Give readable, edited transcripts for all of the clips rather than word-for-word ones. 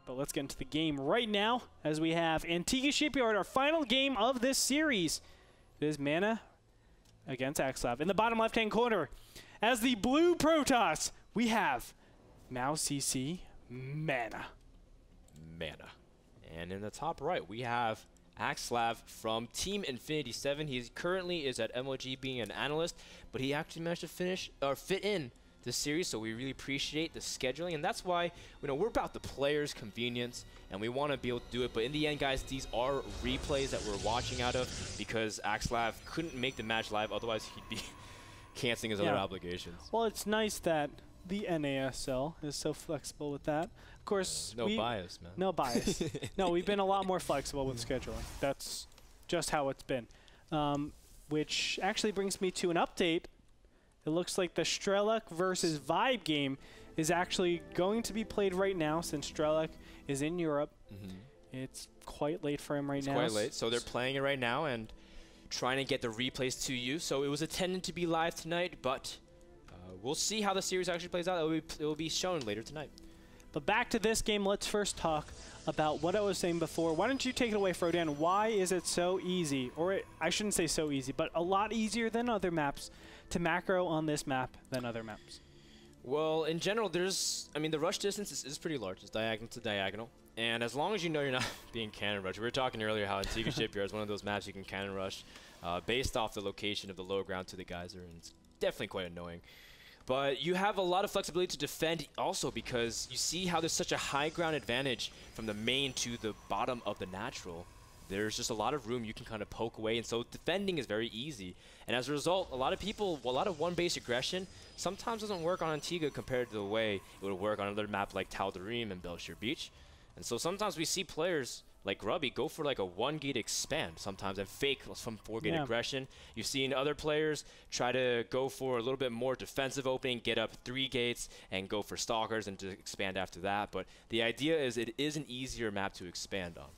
But let's get into the game right now as we have Antiga Shipyard, our final game of this series. It is MaNa against Axslav. In the bottom left-hand corner, as the blue Protoss, we have MauCC MaNa. And in the top right, we have Axslav from Team Infinity 7. He currently is at MOG being an analyst, but he actually managed to fit in this series, so we really appreciate the scheduling, and that's why we're about the players' convenience, and we want to be able to do it. But in the end, guys, these are replays that we're watching out of because Axslav couldn't make the match live, otherwise he'd be canceling his other obligations. Well, it's nice that the NASL is so flexible with that. Of course, no bias, man. No bias. No, we've been a lot more flexible with scheduling. That's just how it's been. Which actually brings me to an update. It looks like the Strelok versus Vibe game is actually going to be played right now since Strelok is in Europe. It's quite late for him right now. It's quite late, so they're playing it right now and trying to get the replays to you. So it was intended to be live tonight, but we'll see how the series actually plays out. It will be shown later tonight. But back to this game, let's first talk about what I was saying before. Why don't you take it away, Frodan? Why is it so easy, or I shouldn't say so easy, but a lot easier than other maps to macro on this map than other maps? Well, in general, the rush distance is pretty large. It's diagonal to diagonal. And as long as you know you're not being cannon rushed, we were talking earlier how Antiga Shipyard is one of those maps you can cannon rush based off the location of the low ground to the geyser, and it's definitely quite annoying. But you have a lot of flexibility to defend also because you see how there's such a high ground advantage from the main to the bottom of the natural. There's just a lot of room you can kind of poke away, and so defending is very easy. And as a result, a lot of one-base aggression sometimes doesn't work on Antiga compared to the way it would work on another map like Tal'Darim and Belshir Beach. And so sometimes we see players like Grubby go for like a 1-gate expand sometimes and fake some 4-gate aggression. You've seen other players try to go for a little bit more defensive opening, get up 3 gates and go for stalkers and to expand after that. But the idea is it is an easier map to expand on.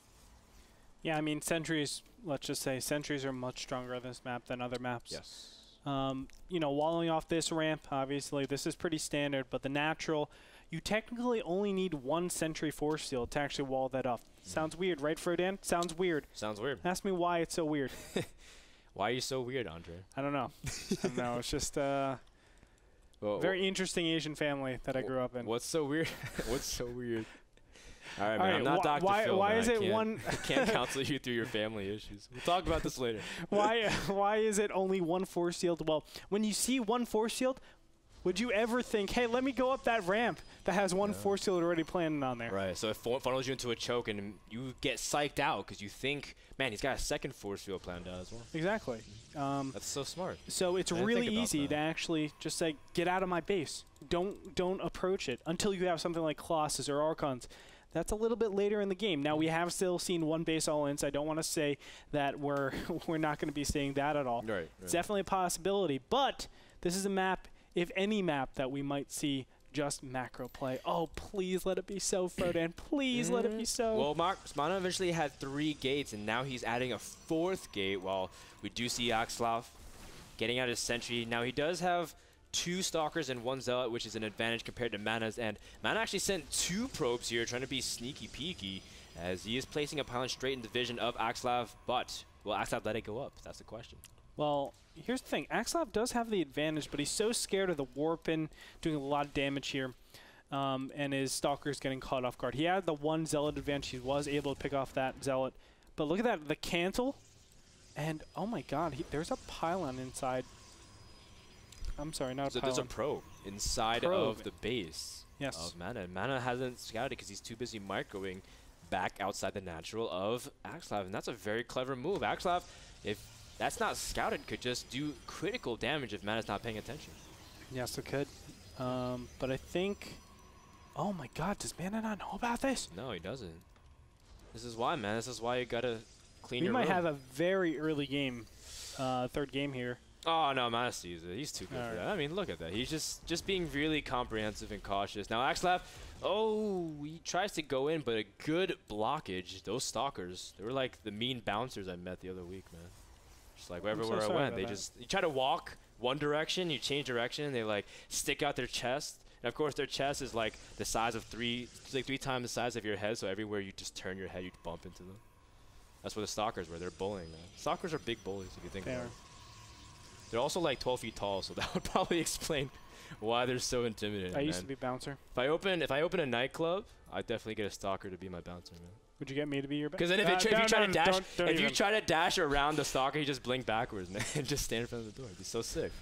Yeah, I mean, sentries, let's just say sentries are much stronger on this map than other maps. Yes. You know, walling off this ramp, obviously, this is pretty standard, but the natural, you technically only need 1 sentry force field to actually wall that off. Sounds weird, right, Frodan? Sounds weird. Sounds weird. Ask me why it's so weird. Why are you so weird, Andre? I don't know. I don't know. It's just a very interesting Asian family that I grew up in. What's so weird? What's so weird? All right, man. I'm not Dr. Phil. Why is it I can't counsel you through your family issues. We'll talk about this later. Why is it only 1 force field? Well, when you see 1 force field, would you ever think, hey, let me go up that ramp that has 1 force field already planted on there? Right. So it funnels you into a choke, and you get psyched out because you think, man, he's got a 2nd force field planned out as well. Exactly. That's so smart. So it's really easy to actually just say, get out of my base. Don't approach it until you have something like Colossus or Archons. That's a little bit later in the game. Now, we have still seen 1 base all-ins. I don't want to say that we're not going to be seeing that at all. Right. It's definitely a possibility. But this is a map, if any map, that we might see just macro play. Oh, please let it be so, Frodan. Please let it be so. Well, MaNa eventually had 3 gates, and now he's adding a 4th gate, while we do see Axslav getting out his sentry. Now, he does have 2 stalkers and 1 zealot, which is an advantage compared to MaNa's, and MaNa actually sent 2 probes here trying to be sneaky peeky as he is placing a pylon straight in the vision of Axslav, but will Axslav let it go up? That's the question. Well, here's the thing. Axslav does have the advantage, but he's so scared of the warping, doing a lot of damage here, and his stalker's getting caught off guard. He had the 1 zealot advantage. He was able to pick off that zealot, but look at that, the cancel, and oh my god, there's a pylon inside. I'm sorry, not a pylon. There's a probe inside of the base of MaNa. MaNa hasn't scouted because he's too busy microwing back outside the natural of Axslav, and that's a very clever move. Axslav, if that's not scouted, could just do critical damage if MaNa's not paying attention. Yes, it could. But I think... Oh my god, does MaNa not know about this? No, he doesn't. This is why, man. This is why you gotta clean your room. We might have a very early game, 3rd game here. Oh, no, MaNa sees it. He's too good for that. I mean, look at that. He's just being really comprehensive and cautious. Now, Axslav, he tries to go in, but a good blockage. Those stalkers, they were like the mean bouncers I met the other week, man. Just like everywhere I went, you try to walk one direction, you change direction, and they like stick out their chest, And of course, their chest is like the size of three times the size of your head. So everywhere you just turn your head, you bump into them. That's what the stalkers were. They're bullying, man. Stalkers are big bullies, if you think about it. They're also like 12 feet tall, so that would probably explain why they're so intimidating. I used to be bouncer. If I open a nightclub, I'd definitely get a stalker to be my bouncer, man. Would you get me to be your bouncer? Because then if you try to dash around the stalker, you just blink backwards, man, and just stand in front of the door. It'd be so sick.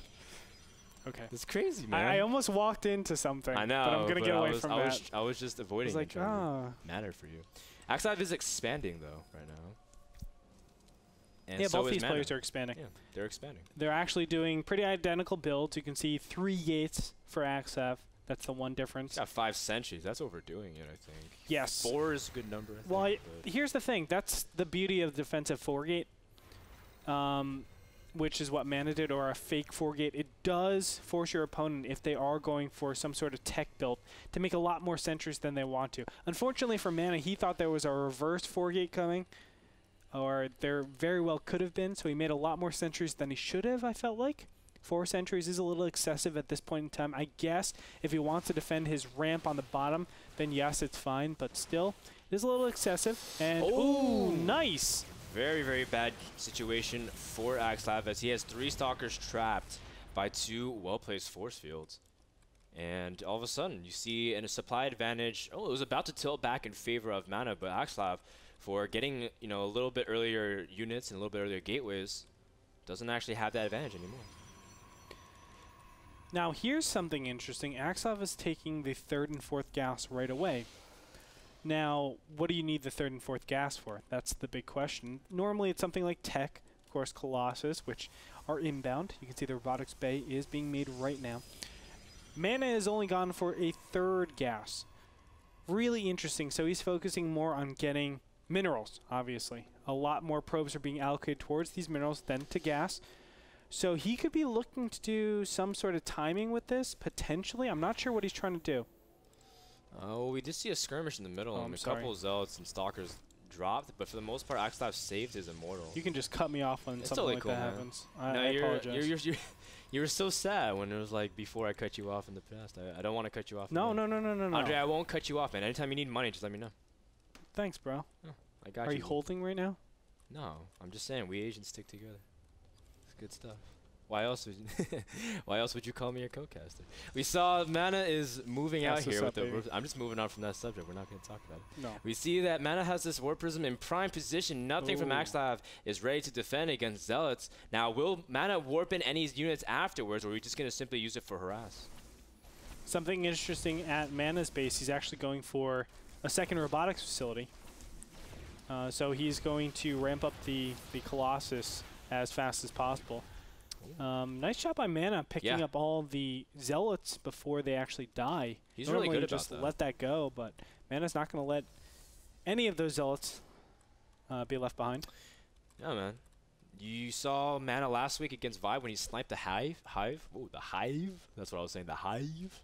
Okay. It's crazy, man. I almost walked into something. I know. But I'm gonna get away from that. I was just avoiding. I was like, matter for you. Axslav is expanding though right now. And yeah, so both these MaNa. players are expanding. Yeah, they're expanding. They're actually doing pretty identical builds. You can see 3 gates for Axslav. That's the one difference. He's got 5 centuries. That's overdoing it, I think. Yes. 4 is a good number, I think. Well, here's the thing. That's the beauty of defensive 4 gate, which is what MaNa did, or a fake 4 gate. It does force your opponent, if they are going for some sort of tech build, to make a lot more centuries than they want to. Unfortunately for MaNa, he thought there was a reverse 4 gate coming, or there very well could have been, so he made a lot more centuries than he should have, I felt like. 4 centuries is a little excessive at this point in time. I guess if he wants to defend his ramp on the bottom, then yes, it's fine, but still, it is a little excessive. And, ooh, nice! Very, very bad situation for Axslav, as he has 3 stalkers trapped by 2 well-placed force fields. And all of a sudden, you see in a supply advantage, it was about to tilt back in favor of MaNa, but Axslav, for getting a little bit earlier units and a little bit earlier gateways, doesn't actually have that advantage anymore. Now here's something interesting. Axslav is taking the 3rd and 4th gas right away. Now, what do you need the 3rd and 4th gas for? That's the big question. Normally it's something like tech, of course Colossus, which are inbound. You can see the robotics bay is being made right now. MaNa has only gone for a 3rd gas. Really interesting. So he's focusing more on getting minerals, obviously. A lot more probes are being allocated towards these minerals than to gas. So he could be looking to do some sort of timing with this, potentially. I'm not sure what he's trying to do. Oh, we did see a skirmish in the middle, and a couple of zealots and stalkers dropped, but for the most part, Axslav saved his immortal. You can just cut me off when something like that happens. I apologize. You were so sad when it was like before I cut you off in the past. I don't want to cut you off. No. Andre, I won't cut you off, man. Anytime you need money, just let me know. Thanks, bro. Oh, I got you. Are you holding right now? No, I'm just saying we Asians stick together. It's good stuff. Why else would you call me a co-caster? We saw MaNa is moving out here with the. I'm just moving on from that subject. We're not going to talk about it. No. We see that MaNa has this Warp Prism in prime position. Nothing from Axslav is ready to defend against Zealots. Now, will MaNa warp in any units afterwards, or are we just going to simply use it for harass? Something interesting at MaNa's base, he's actually going for a 2nd robotics facility. So he's going to ramp up the Colossus as fast as possible. Nice job by MaNa picking up all the zealots before they actually die. He's really good about just that. Let that go, but MaNa's not going to let any of those zealots be left behind. Yeah, man. You saw MaNa last week against Vibe when he sniped the Hive. Oh, the Hive. That's what I was saying. The Hive.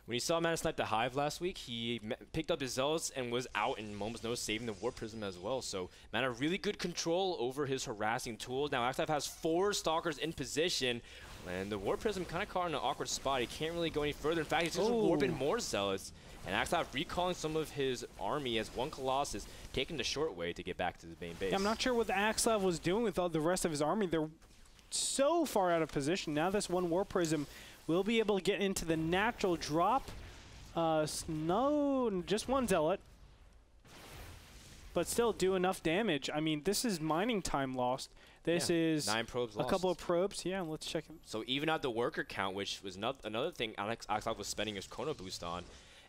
When you saw MaNa snipe the Hive last week, he picked up his Zealots and was out in moments notice, saving the Warp Prism as well. So MaNa really good control over his harassing tools. Now Axslav has 4 Stalkers in position, and the Warp Prism kind of caught in an awkward spot. He can't really go any further. In fact, he's just warping more Zealots. And Axslav recalling some of his army as 1 Colossus, taking the short way to get back to the main base. Yeah, I'm not sure what the Axslav was doing with all the rest of his army. They're so far out of position. Now this 1 Warp Prism will be able to get into the natural drop. No, just 1 Zealot. But still do enough damage. I mean, this is mining time lost. This is 9 probes a couple of probes. Yeah, let's check it. So even out the worker count, which was another thing Axslav was spending his Chrono Boost on,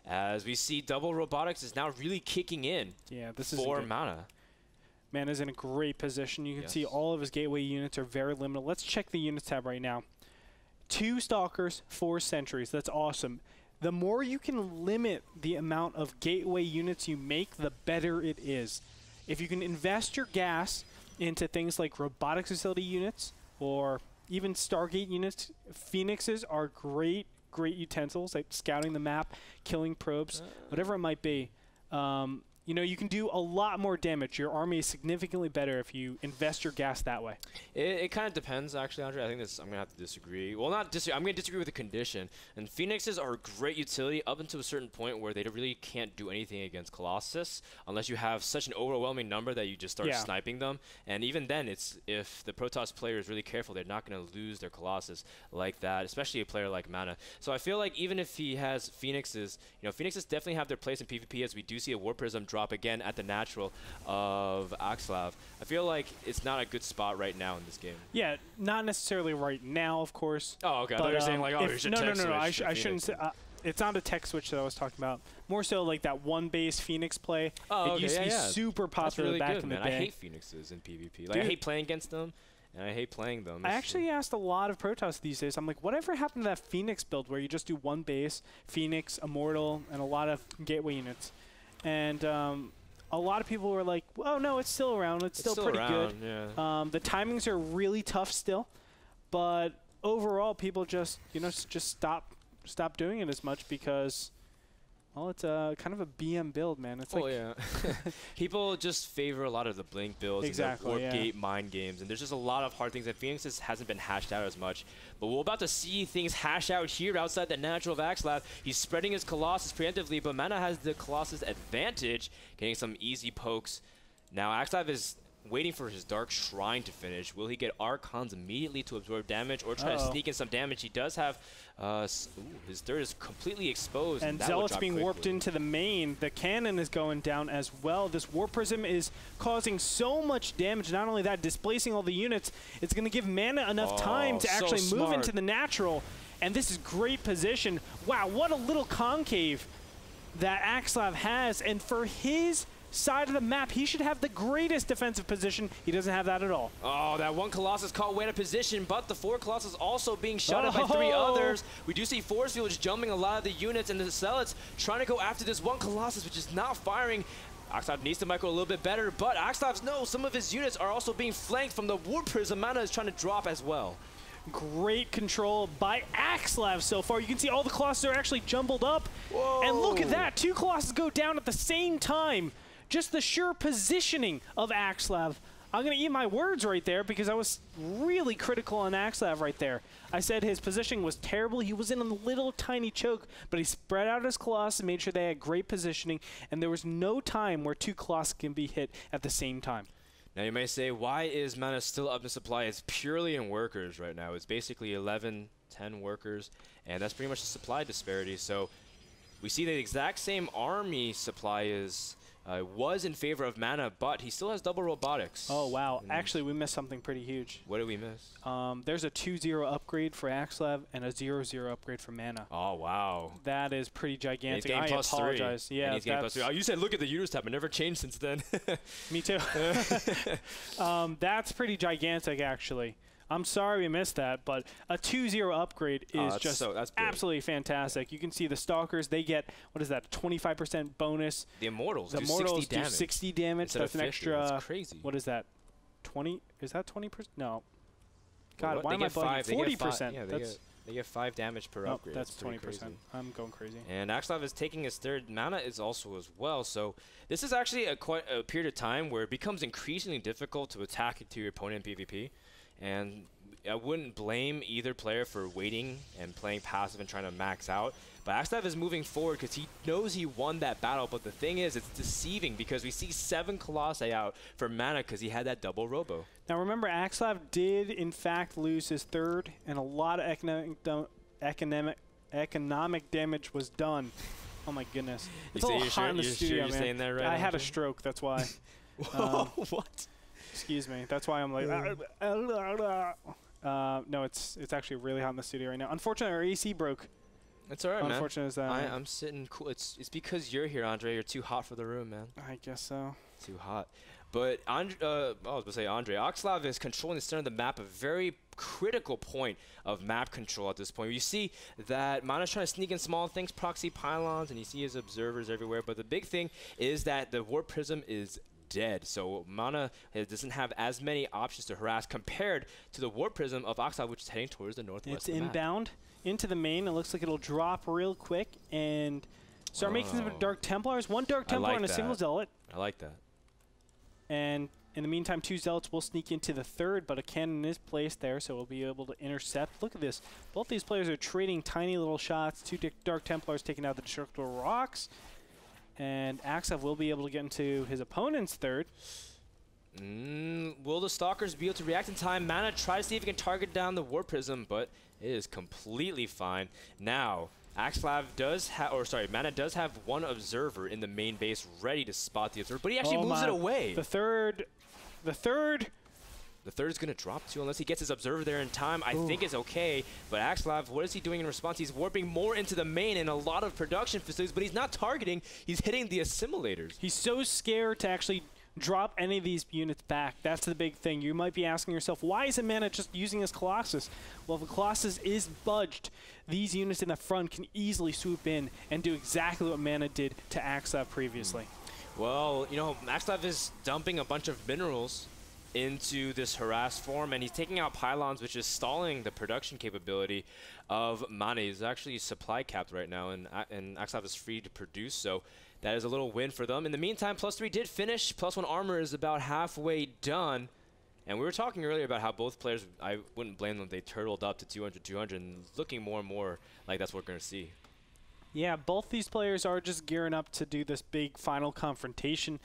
as we see double robotics is now really kicking in for MaNa. MaNa's in a great position. You can see all of his gateway units are very limited. Let's check the units tab right now. 2 Stalkers, 4 Sentries. That's awesome. The more you can limit the amount of gateway units you make, the better it is. If you can invest your gas into things like robotics facility units or even Stargate units, Phoenixes are great utensils, like scouting the map, killing probes, whatever it might be. you know, you can do a lot more damage. Your army is significantly better if you invest your gas that way. It kind of depends, actually, Andre. I think I'm going to have to disagree. Well, not disagree. I'm going to disagree with the condition. And Phoenixes are a great utility up until a certain point where they really can't do anything against Colossus unless you have such an overwhelming number that you just start sniping them. And even then, it's if the Protoss player is really careful, they're not going to lose their Colossus like that, especially a player like MaNa. So I feel like even if he has Phoenixes, you know, Phoenixes definitely have their place in PvP, as we do see a War Prism drop again at the natural of Axslav. I feel like it's not a good spot right now in this game. Yeah, not necessarily right now, of course. Oh, okay. I thought you were saying like, oh, you should tech switch. I shouldn't say. It's not a tech switch that I was talking about. More so like that one base Phoenix play. Oh, it used to be super popular really back good, in the man. day. I hate Phoenixes in PvP. Like, I hate playing against them, and I hate playing them. I actually asked a lot of Protoss these days. I'm like, whatever happened to that Phoenix build where you just do one base, Phoenix, Immortal, and a lot of gateway units? And a lot of people were like, oh, no, it's still around. It's still pretty good. Yeah. The timings are really tough still. But overall, people just, you know, just stop doing it as much because, well, it's kind of a BM build, man. It's people just favor a lot of the Blink builds and the Warp Gate mind games, and there's just a lot of hard things that Phoenix hasn't been hashed out as much. But we're about to see things hash out here outside the natural of Axslav. He's spreading his Colossus preemptively, but MaNa has the Colossus advantage, getting some easy pokes. Now Axslav is waiting for his Dark Shrine to finish. Will he get Archons immediately to absorb damage or try to sneak in some damage? He does have his third is completely exposed. And Zealot's being warped into the main. The cannon is going down as well. This War Prism is causing so much damage. Not only that, displacing all the units, it's going to give MaNa enough time to actually move into the natural. And this is great position. Wow, what a little concave that Axslav has. And for his side of the map, he should have the greatest defensive position. He doesn't have that at all. Oh, that one Colossus caught way out of position, but the 4 Colossus also being shot at by 3 others. We do see Force Fields jumping a lot of the units, and the Zealots trying to go after this one Colossus, which is not firing. Axslav needs to micro a little bit better, but Axslav knows some of his units are also being flanked from the War Prism. MaNa is trying to drop as well. Great control by Axslav so far. You can see all the Colossus are actually jumbled up. Whoa. And look at that, 2 Colossus go down at the same time. Just the sheer positioning of Axslav. I'm going to eat my words right there because I was really critical on Axslav right there. I said his positioning was terrible. He was in a little tiny choke, but he spread out his Colossus and made sure they had great positioning, and there was no time where 2 Colossus can be hit at the same time. Now you may say, why is MaNa still up in supply? It's purely in workers right now. It's basically 11, 10 workers, and that's pretty much the supply disparity. So we see the exact same army supply is was in favor of MaNa, but he still has double robotics. Oh, wow. Actually, we missed something pretty huge. What did we miss? There's a 2-0 upgrade for Axslav and a 0-0 upgrade for MaNa. Oh, wow. That is pretty gigantic. I apologize. 3. Yeah, he's getting +3. Oh, you said look at the units tab. It never changed since then. Me too. That's pretty gigantic, actually. I'm sorry we missed that, but a 2-0 upgrade is just absolutely fantastic. You can see the Stalkers, they get, what is that, 25% bonus. The Immortals do 60 damage. That's an extra, that's crazy. What is that, 20? Is that 20%? No. God, why am I bugging? 40%. Yeah, they get 5 damage per upgrade. That's 20%. I'm going crazy. And Axslav is taking his third. MaNa is also as well. So this is actually quite a period of time where it becomes increasingly difficult to attack into your opponent in PvP. And I wouldn't blame either player for waiting and playing passive and trying to max out. But Axslav is moving forward because he knows he won that battle. But the thing is, it's deceiving because we see 7 Colossi out for MaNa because he had that double robo. Now remember, Axslav did in fact lose his third, and a lot of economic damage was done. Oh my goodness. It's a little hot in the studio, man. Saying that right, I had a stroke, that's why. What? Excuse me. That's why I'm like, no, it's actually really hot in the studio right now. Unfortunately, our AC broke. It's all right, man. Unfortunate as that. I'm sitting cool. It's because you're here, Andre. You're too hot for the room, man. I guess so. Too hot. But I was going to say Andre. Axslav is controlling the center of the map, a very critical point of map control at this point. You see that MaNa's trying to sneak in small things, proxy pylons, and you see his observers everywhere. But the big thing is that the Warp Prism is dead. So MaNa doesn't have as many options to harass compared to the Warp Prism of Axslav, which is heading towards the northwest. It's inbound into the main. It looks like it'll drop real quick, and Start making some Dark Templars. One Dark Templar and a single Zealot. I like that. And in the meantime, 2 Zealots will sneak into the third, but a cannon is placed there, so we'll be able to intercept. Look at this. Both these players are trading tiny little shots. 2 Dark Templars taking out the Destructible Rocks. And Axslav will be able to get into his opponent's third. Will the Stalkers be able to react in time? MaNa tries to see if he can target down the War Prism, but it is completely fine. Now, Axslav does have, or sorry, MaNa does have one observer in the main base ready to spot the observer, but he actually moves it away. The third is going to drop too, unless he gets his observer there in time. I think it's okay, but Axslav, what is he doing in response? He's warping more into the main and a lot of production facilities, but he's not targeting. He's hitting the assimilators. He's so scared to actually drop any of these units back. That's the big thing. You might be asking yourself, why isn't MaNa just using his Colossus? Well, if the Colossus is budged, these units in the front can easily swoop in and do exactly what MaNa did to Axslav previously. Well, you know, Axslav is dumping a bunch of minerals into this harassed form, and he's taking out pylons, which is stalling the production capability of MaNa. He's actually supply capped right now, and Axslav is free to produce, so that is a little win for them. In the meantime, +3 did finish. +1 armor is about halfway done. And we were talking earlier about how both players, I wouldn't blame them, they turtled up to 200, and looking more and more like that's what we're going to see. Yeah, both these players are just gearing up to do this big final confrontation.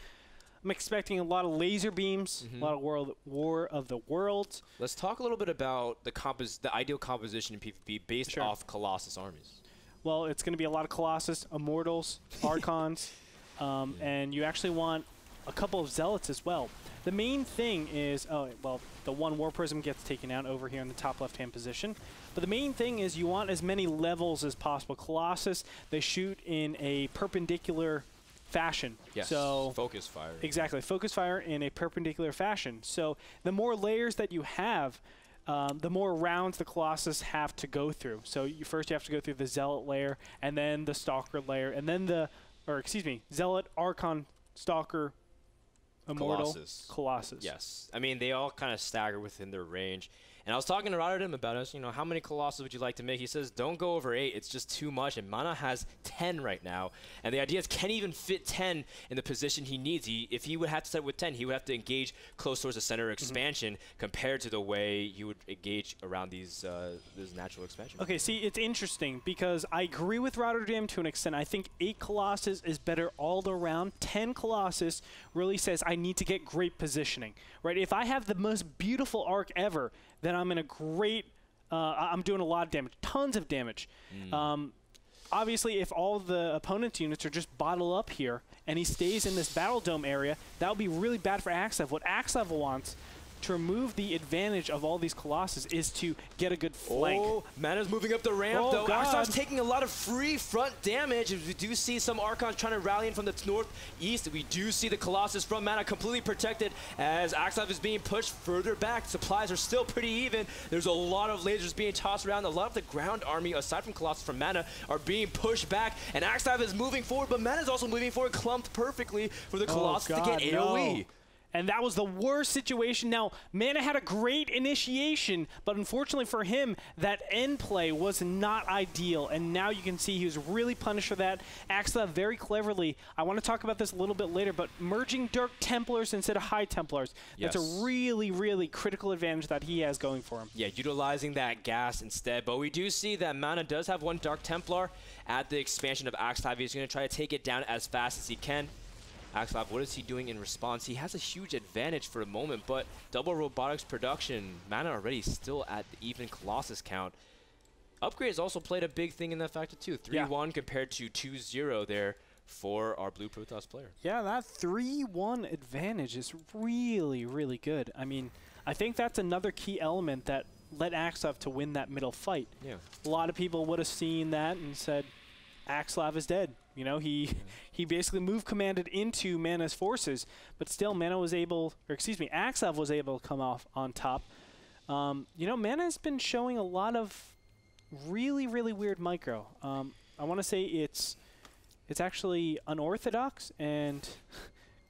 I'm expecting a lot of laser beams, a lot of War of the Worlds. Let's talk a little bit about the ideal composition in PvP based off Colossus armies. Well, it's going to be a lot of Colossus, Immortals, Archons, and you actually want a couple of Zealots as well. The main thing is, the one War Prism gets taken out over here in the top left-hand position. But the main thing is you want as many levels as possible. Colossus, they shoot in a perpendicular fashion. Yes, so focus fire. Exactly, focus fire in a perpendicular fashion. So the more layers that you have, the more rounds the Colossus have to go through. So first you have to go through the Zealot layer, and then the Stalker layer, and then Zealot, Archon, Stalker, Immortal, Colossus. Yes. I mean, they all kind of stagger within their range. And I was talking to Rotterdam about us, you know, how many Colossus would you like to make? He says, don't go over 8. It's just too much. And MaNa has 10 right now. And the idea is, can he even fit 10 in the position he needs? If he would have to start with 10, he would have to engage close towards the center expansion compared to the way you would engage around these natural expansion. Okay, see, it's interesting because I agree with Rotterdam to an extent. I think 8 Colossus is better all around. 10 Colossus really says I need to get great positioning, right? If I have the most beautiful arc ever, then I'm in a great, I'm doing a lot of damage, tons of damage. Obviously, if all the opponent's units are just bottled up here and he stays in this Battle Dome area, that would be really bad for Axslav. What Axslav wants to remove the advantage of all these Colossus is to get a good flank. Oh, MaNa's moving up the ramp, though. Axslav's taking a lot of free front damage. We do see some Archons trying to rally in from the northeast. We do see the Colossus from MaNa completely protected as Axslav is being pushed further back. Supplies are still pretty even. There's a lot of lasers being tossed around. A lot of the ground army, aside from Colossus from MaNa, are being pushed back. And Axslav is moving forward, but MaNa's also moving forward, clumped perfectly for the Colossus to get AoE. No. And that was the worst situation. Now, MaNa had a great initiation, but unfortunately for him, that end play was not ideal. And now you can see he was really punished for that. Axslav very cleverly, I want to talk about this a little bit later, but merging Dark Templars instead of High Templars, that's a really, really critical advantage that he has going for him. Yeah, utilizing that gas instead. But we do see that MaNa does have one Dark Templar at the expansion of Axslav. He's going to try to take it down as fast as he can. Axslav, what is he doing in response? He has a huge advantage for a moment, but double robotics production, MaNa already still at the even Colossus count. Upgrade has also played a big thing in that factor too. 3-1 compared to 2-0 there for our Blue Protoss player. Yeah, that 3-1 advantage is really, really good. I mean, I think that's another key element that led Axslav to win that middle fight. Yeah. A lot of people would have seen that and said, Axslav is dead. You know, he basically move commanded into MaNa's forces, but still MaNa was able, or excuse me, Axslav was able to come off on top. You know, MaNa has been showing a lot of really, really weird micro. I want to say it's actually unorthodox and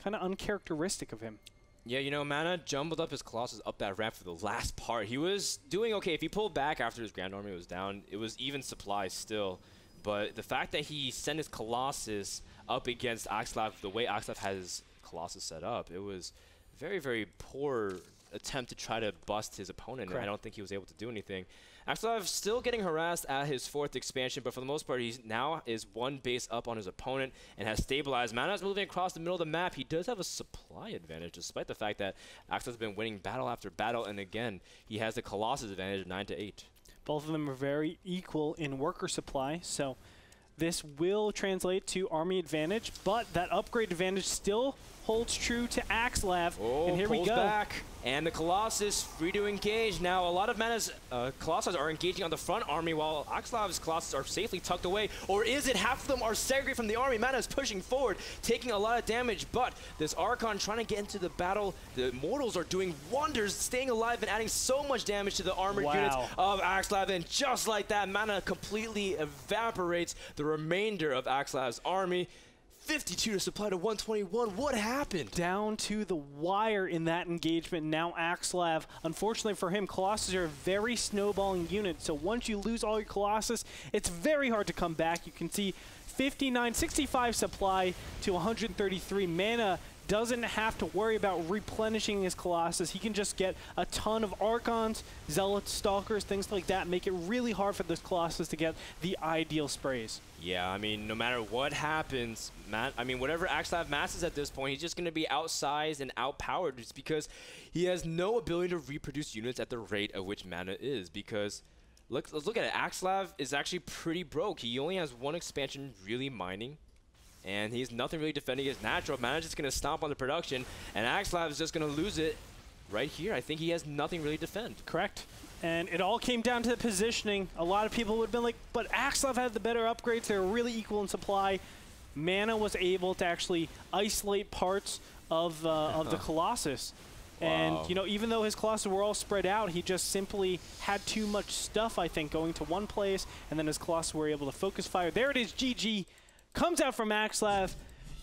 kind of uncharacteristic of him. Yeah, you know, MaNa jumbled up his Colossus up that ramp for the last part. He was doing okay. If he pulled back after his Grand Army was down, it was even supply still. But the fact that he sent his Colossus up against Axslav, the way Axslav has his Colossus set up, it was very, very poor attempt to try to bust his opponent. And I don't think he was able to do anything. Axslav still getting harassed at his 4th expansion, but for the most part, he now is 1 base up on his opponent and has stabilized. MaNa's moving across the middle of the map. He does have a supply advantage, despite the fact that Axslav's been winning battle after battle, and again, he has the Colossus advantage of 9-8. Both of them are very equal in worker supply, so this will translate to army advantage, but that upgrade advantage still holds true to Axslav. Oh, and here we go. Back. And the Colossus free to engage. Now, a lot of MaNa's Colossus are engaging on the front army while Axslav's Colossus are safely tucked away. Or is it half of them are segregated from the army? MaNa's pushing forward, taking a lot of damage, but this Archon trying to get into the battle. The Mortals are doing wonders, staying alive and adding so much damage to the armored units of Axslav. And just like that, MaNa completely evaporates the remainder of Axslav's army. 52 to supply to 121. What happened? Down to the wire in that engagement. Now Axslav, unfortunately for him, Colossus are a very snowballing unit. So once you lose all your Colossus, it's very hard to come back. You can see 65 supply to 133. MaNa doesn't have to worry about replenishing his Colossus. He can just get a ton of Archons, Zealots, Stalkers, things like that. Make it really hard for this Colossus to get the ideal sprays. Yeah, I mean, no matter what happens, whatever Axslav masses at this point, he's just going to be outsized and outpowered just because he has no ability to reproduce units at the rate at which MaNa is. Because let's look at it. Axslav is actually pretty broke. He only has 1 expansion really mining. And he's nothing really defending his natural. MaNa's just going to stomp on the production, and Axslav is just going to lose it right here. I think he has nothing really to defend. Correct. And it all came down to the positioning. A lot of people would have been like, but Axslav had the better upgrades. They were really equal in supply. MaNa was able to actually isolate parts of the Colossus. Wow. And, you know, even though his Colossus were all spread out, he just simply had too much stuff, I think, going to one place, and then his Colossus were able to focus fire. There it is, GG. Comes out from Axslav.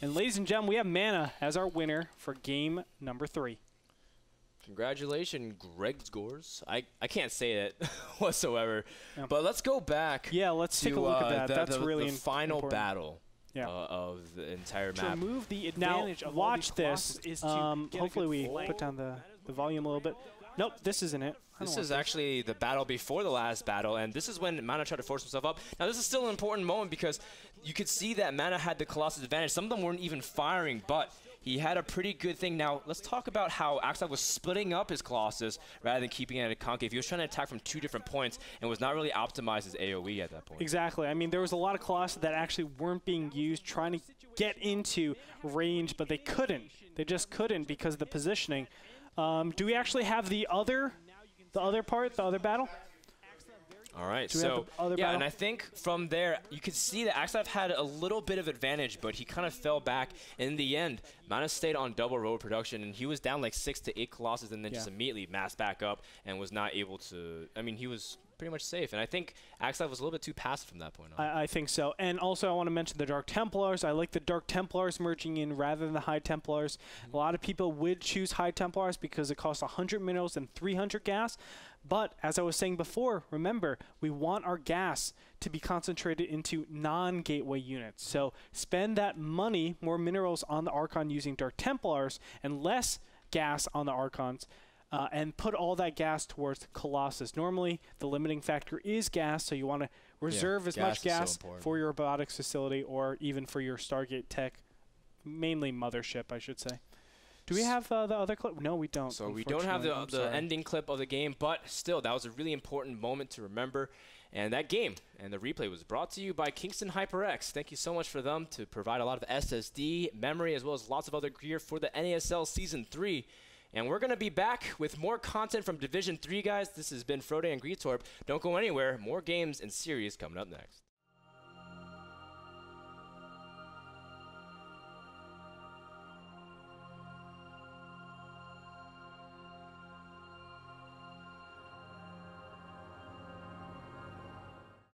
And ladies and gentlemen, we have MaNa as our winner for game number 3. Congratulations, Greg Scores. I can't say it whatsoever. Yep. But let's go back. Yeah, let's take a look at that. That's really the final important. battle of the entire to map. Remove the advantage of watch this. Hopefully we put down the volume a little bit. Nope, this isn't it. This is actually the battle before the last battle, and this is when MaNa tried to force himself up. Now, this is still an important moment because you could see that MaNa had the Colossus advantage. Some of them weren't even firing, but he had a pretty good thing. Now, let's talk about how Axslav was splitting up his Colossus rather than keeping it at a concave. He was trying to attack from 2 different points and was not really optimized his AoE at that point. Exactly. I mean, there was a lot of Colossus that actually weren't being used, trying to get into range, but they couldn't. They just couldn't because of the positioning. Do we actually have the other battle? All right, so yeah, and I think from there you could see that Axslav had a little bit of advantage, but he kind of fell back. In the end, MaNa stayed on double road production, and he was down like 6 to 8 Colossus, and then just immediately massed back up and was not able to. I mean, he was pretty much safe, and I think Axslav was a little bit too passive from that point on. I think so, and also I want to mention the Dark Templars. I like the Dark Templars merging in rather than the High Templars. A lot of people would choose High Templars because it costs 100 minerals and 300 gas. But as I was saying before, remember, we want our gas to be concentrated into non-gateway units. So spend that money, more minerals on the Archon using Dark Templars and less gas on the Archons, and put all that gas towards Colossus. Normally, the limiting factor is gas, so you want to reserve as much gas for your robotics facility or even for your Stargate tech, mainly mothership, I should say. Do we have the other clip? No, we don't. So we don't have the ending clip of the game, but still, that was a really important moment to remember. And that game and the replay was brought to you by Kingston HyperX. Thank you so much for them to provide a lot of SSD, memory, as well as lots of other gear for the NASL Season 3. And we're going to be back with more content from Division 3, guys. This has been Frodan and Gretorp. Don't go anywhere. More games and series coming up next.